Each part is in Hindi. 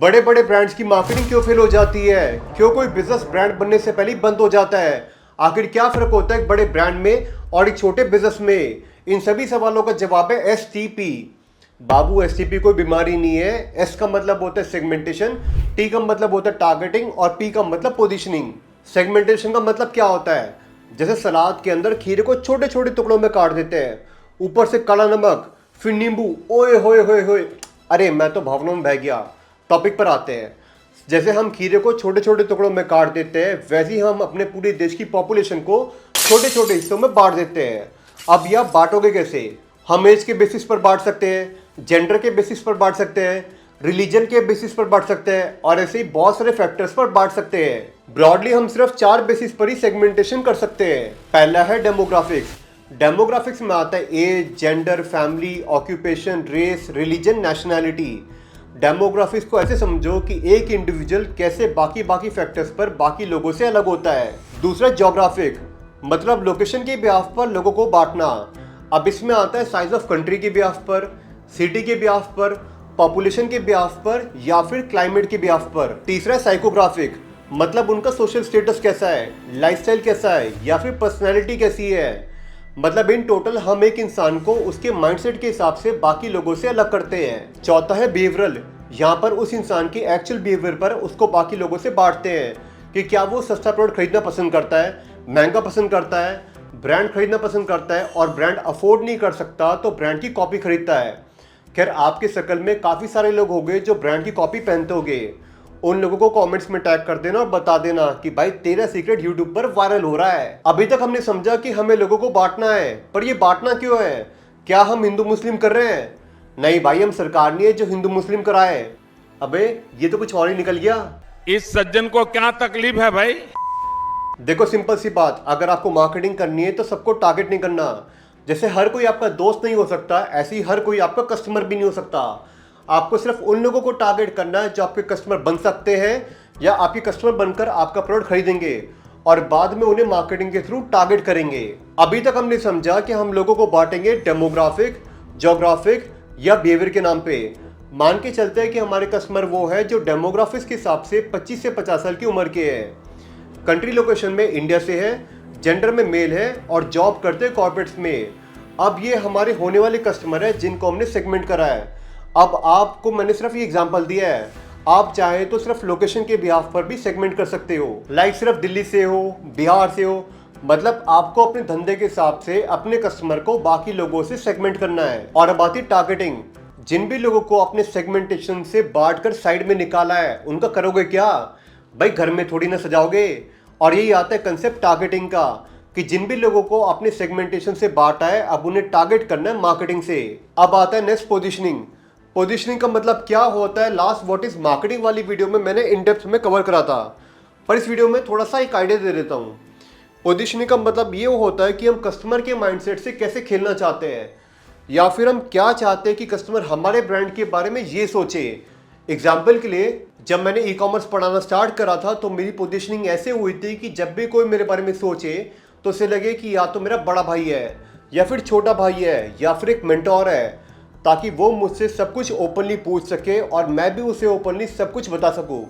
बड़े बड़े ब्रांड्स की मार्केटिंग क्यों फेल हो जाती है? क्यों कोई बिजनेस ब्रांड बनने से पहले ही बंद हो जाता है? आखिर क्या फर्क होता है एक बड़े ब्रांड में और एक छोटे बिजनेस में? इन सभी सवालों का जवाब है एसटीपी। बाबू, एसटीपी कोई बीमारी नहीं है। एस का मतलब होता है सेगमेंटेशन, टी का मतलब होता है टारगेटिंग और पी का मतलब पोजीशनिंग। सेगमेंटेशन का मतलब क्या होता है? जैसे सलाद के अंदर खीरे को छोटे छोटे टुकड़ों में काट देते हैं, ऊपर से काला नमक, फिर नींबू। ओए होए होए होए, अरे मैं तो भावनाओं में बह गया। टॉपिक पर आते हैं। जैसे हम खीरे को छोटे छोटे टुकड़ों में काट देते हैं, वैसे ही हम अपने पूरे देश की पॉपुलेशन को छोटे छोटे हिस्सों में बांट देते हैं। अब यह बांटोगे कैसे? हम एज के बेसिस पर बांट सकते हैं, जेंडर के बेसिस पर बांट सकते हैं, रिलीजन के बेसिस पर बांट सकते हैं और ऐसे ही बहुत सारे फैक्टर्स पर बांट सकते हैं। ब्रॉडली हम सिर्फ 4 बेसिस पर ही सेगमेंटेशन कर सकते हैं। पहला है डेमोग्राफिक्स। डेमोग्राफिक्स में आता है age, gender, family, occupation, race, religion, nationality. Demographics को ऐसे समझो कि एक इंडिविजुअल कैसे बाकी बाकी फैक्टर्स पर बाकी लोगों से अलग होता है। दूसरा ज्योग्राफिक, मतलब लोकेशन के ब्याह पर लोगों को बांटना। अब इसमें आता है साइज ऑफ कंट्री के ब्याह पर, सिटी के ब्याह पर, पॉपुलेशन के ब्याह पर या फिर क्लाइमेट के ब्याह पर। तीसरा साइकोग्राफिक, मतलब उनका सोशल स्टेटस कैसा है, लाइफस्टाइल कैसा है या फिर पर्सनैलिटी कैसी है। मतलब इन टोटल हम एक इंसान को उसके माइंडसेट के हिसाब से बाकी लोगों से अलग करते हैं। चौथा है बिहेवियरल। यहाँ पर उस इंसान के एक्चुअल बिहेवियर पर उसको बाकी लोगों से बांटते हैं कि क्या वो सस्ता प्रोडक्ट खरीदना पसंद करता है, महंगा पसंद करता है, ब्रांड खरीदना पसंद करता है और ब्रांड अफोर्ड नहीं कर सकता तो ब्रांड की कॉपी खरीदता है। खैर, आपके सर्कल में काफ़ी सारे लोग होंगे जो ब्रांड की कॉपी पहनते होंगे। उन लोगों को कमेंट्स में टैग कर देना और बता देना कि भाई तेरा सीक्रेट यूट्यूब पर वायरल हो रहा है। अभी तक हमने समझा कि हमें लोगों को बांटना है, पर ये बांटना क्यों है? क्या हम हिंदू मुस्लिम कर रहे हैं? नहीं भाई, हम सरकार नहीं है जो हिंदू मुस्लिम कराए। अबे ये तो कुछ और ही निकल गया। इस सज्जन को क्या तकलीफ है भाई? देखो, सिंपल सी बात, अगर आपको मार्केटिंग करनी है तो सबको टारगेट नहीं करना। जैसे हर कोई आपका दोस्त नहीं हो सकता, ऐसे ही हर कोई आपका कस्टमर भी नहीं हो सकता। आपको सिर्फ उन लोगों को टारगेट करना है जो आपके कस्टमर बन सकते हैं या आपके कस्टमर बनकर आपका प्रोडक्ट खरीदेंगे और बाद में उन्हें मार्केटिंग के थ्रू टारगेट करेंगे। अभी तक हमने समझा कि हम लोगों को बांटेंगे डेमोग्राफिक, ज्योग्राफिक या बिहेवियर के नाम पे। मान के चलते हैं कि हमारे कस्टमर वो है जो डेमोग्राफिक्स के हिसाब से 25 से 50 साल की उम्र के है, कंट्री लोकेशन में इंडिया से है, जेंडर में मेल है और जॉब करते हैं कॉर्पोरेट्स में। अब ये हमारे होने वाले कस्टमर है जिनको हमने सेगमेंट करा है। अब आपको मैंने सिर्फ ये एग्जांपल दिया है, आप चाहे तो सिर्फ लोकेशन के बिहाफ पर भी सेगमेंट कर सकते हो। लाइक सिर्फ दिल्ली से हो, बिहार से हो, मतलब आपको अपने धंधे के हिसाब से अपने कस्टमर को बाकी लोगों से सेगमेंट करना है। और अब आती टारगेटिंग। जिन भी लोगों को अपने सेगमेंटेशन से बांट कर साइड में निकाला है उनका करोगे क्या? भाई घर में थोड़ी ना सजाओगे। और यही आता है कंसेप्ट टारगेटिंग का कि जिन भी लोगों को अपने सेगमेंटेशन से बांटा है अब उन्हें टारगेट करना है मार्केटिंग से। अब आता है नेक्स्ट पोजीशनिंग। पोजीशनिंग का मतलब क्या होता है लास्ट व्हाट इज मार्केटिंग वाली वीडियो में मैंने इन डेप्थ में कवर करा था, पर इस वीडियो में थोड़ा सा एक आइडिया दे देता हूँ। पोजीशनिंग का मतलब ये होता है कि हम कस्टमर के माइंडसेट से कैसे खेलना चाहते हैं या फिर हम क्या चाहते हैं कि कस्टमर हमारे ब्रांड के बारे में ये सोचे। एग्जाम्पल के लिए, जब मैंने ई कॉमर्स पढ़ाना स्टार्ट करा था तो मेरी पोजीशनिंग ऐसे हुई थी कि जब भी कोई मेरे बारे में सोचे तो उसे लगे कि या तो मेरा बड़ा भाई है या फिर छोटा भाई है या फिर एक मेंटोर है, ताकि वो मुझसे सब कुछ ओपनली पूछ सके और मैं भी उसे ओपनली सब कुछ बता सकूं।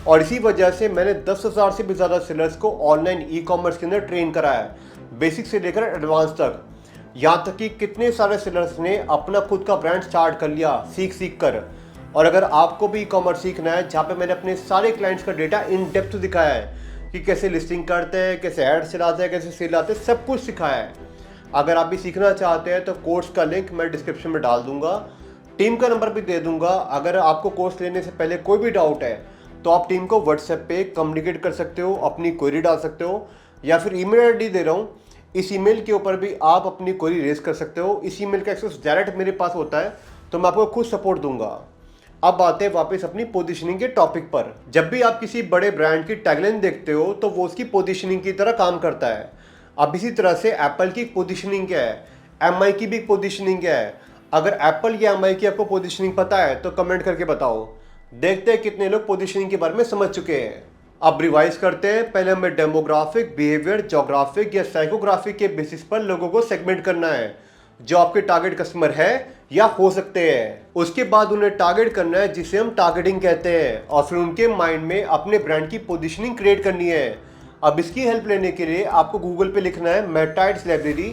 और इसी वजह से मैंने 10,000 से भी ज़्यादा सेलर्स को ऑनलाइन ई कॉमर्स के अंदर ट्रेन करा है, बेसिक से लेकर एडवांस तक। यहाँ तक कि कितने सारे सेलर्स ने अपना खुद का ब्रांड स्टार्ट कर लिया सीख कर। और अगर आपको भी ई कॉमर्स सीखना है, जहाँ पे मैंने अपने सारे क्लाइंट्स का डेटा इन डेप्थ दिखाया है कि कैसे लिस्टिंग करते हैं, कैसे एड्स चलाते हैं, कैसे सेल आते हैं, सब कुछ सिखाया है। अगर आप भी सीखना चाहते हैं तो कोर्स का लिंक मैं डिस्क्रिप्शन में डाल दूंगा, टीम का नंबर भी दे दूंगा। अगर आपको कोर्स लेने से पहले कोई भी डाउट है तो आप टीम को व्हाट्सएप पे कम्युनिकेट कर सकते हो, अपनी क्वेरी डाल सकते हो या फिर ईमेल आईडी दे रहा हूँ, इस ईमेल के ऊपर भी आप अपनी क्वेरी रेज कर सकते हो। इस ईमेल का एक्सेस डायरेक्ट मेरे पास होता है तो मैं आपको खुद सपोर्ट दूंगा। अब आते हैं वापस अपनी पोजीशनिंग के टॉपिक पर। जब भी आप किसी बड़े ब्रांड की टैगलाइन देखते हो तो वो उसकी पोजीशनिंग की तरह काम करता है। अब इसी तरह से एप्पल की पोजीशनिंग क्या है, एमआई की भी पोजीशनिंग क्या है? अगर एप्पल या एमआई की आपको पोजीशनिंग पता है तो कमेंट करके बताओ। देखते हैं कितने लोग पोजीशनिंग के बारे में समझ चुके हैं। अब रिवाइज करते हैं। पहले हमें डेमोग्राफिक, बिहेवियर, ज्योग्राफिक या साइकोग्राफिक के बेसिस पर लोगों को सेगमेंट करना है। जो आपके टारगेट कस्टमर है या हो सकते हैं। उसके बाद उन्हें टारगेट करना है, जिसे हम टारगेटिंग कहते हैं, और फिर उनके माइंड में अपने ब्रांड की पोजीशनिंग क्रिएट करनी है। अब इसकी हेल्प लेने के लिए आपको गूगल पे लिखना है मेटा एड्स लाइब्रेरी,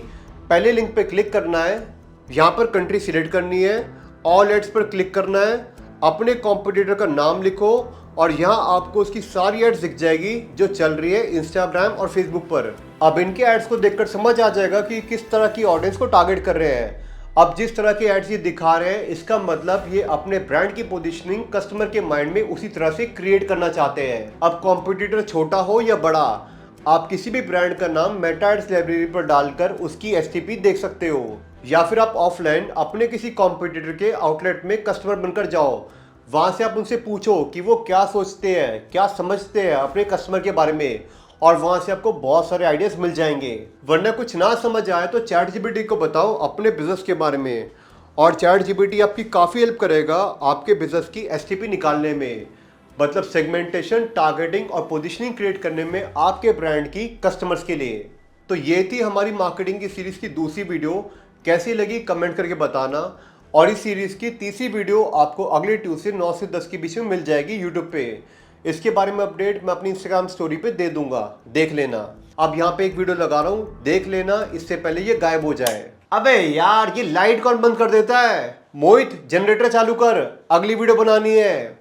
पहले लिंक पे क्लिक करना है, यहाँ पर कंट्री सिलेक्ट करनी है, ऑल एड्स पर क्लिक करना है, अपने कॉम्पिटिटर का नाम लिखो और यहाँ आपको उसकी सारी एड्स दिख जाएगी जो चल रही है इंस्टाग्राम और फेसबुक पर। अब इनके एड्स को देखकर समझ आ जाएगा कि किस तरह की ऑडियंस को टारगेट कर रहे हैं। अब जिस तरह के एड्स ये दिखा रहे हैं, इसका मतलब ये अपने ब्रांड की पोजीशनिंग कस्टमर के माइंड में उसी तरह से क्रिएट करना चाहते हैं। अब कॉम्पिटिटर छोटा हो या बड़ा, आप किसी भी ब्रांड का नाम मेटा एड्स लाइब्रेरी पर डालकर उसकी एसटीपी देख सकते हो, या फिर आप ऑफलाइन अपने किसी कॉम्पिटिटर के आउटलेट में कस्टमर बनकर जाओ। वहां से आप उनसे पूछो कि वो क्या सोचते हैं, क्या समझते हैं अपने कस्टमर के बारे में, और वहां से आपको बहुत सारे आइडियाज मिल जाएंगे। वरना कुछ ना समझ आए तो चैट जीपीटी को बताओ अपने बिजनेस के बारे में, और चैट जीपीटी आपकी काफ़ी हेल्प करेगा आपके बिजनेस की एसटीपी निकालने में, मतलब सेगमेंटेशन, टारगेटिंग और पोजीशनिंग क्रिएट करने में आपके ब्रांड की कस्टमर्स के लिए। तो ये थी हमारी मार्केटिंग की सीरीज़ की दूसरी वीडियो। कैसी लगी कमेंट करके बताना, और इस सीरीज़ की तीसरी वीडियो आपको अगले ट्यूसडे 9 से 10 के बीच में मिल जाएगी यूट्यूब पे। इसके बारे में अपडेट मैं अपनी इंस्टाग्राम स्टोरी पे दे दूंगा, देख लेना। अब यहाँ पे एक वीडियो लगा रहा हूँ, देख लेना इससे पहले ये गायब हो जाए। अबे यार, ये लाइट कौन बंद कर देता है? मोहित, जनरेटर चालू कर, अगली वीडियो बनानी है।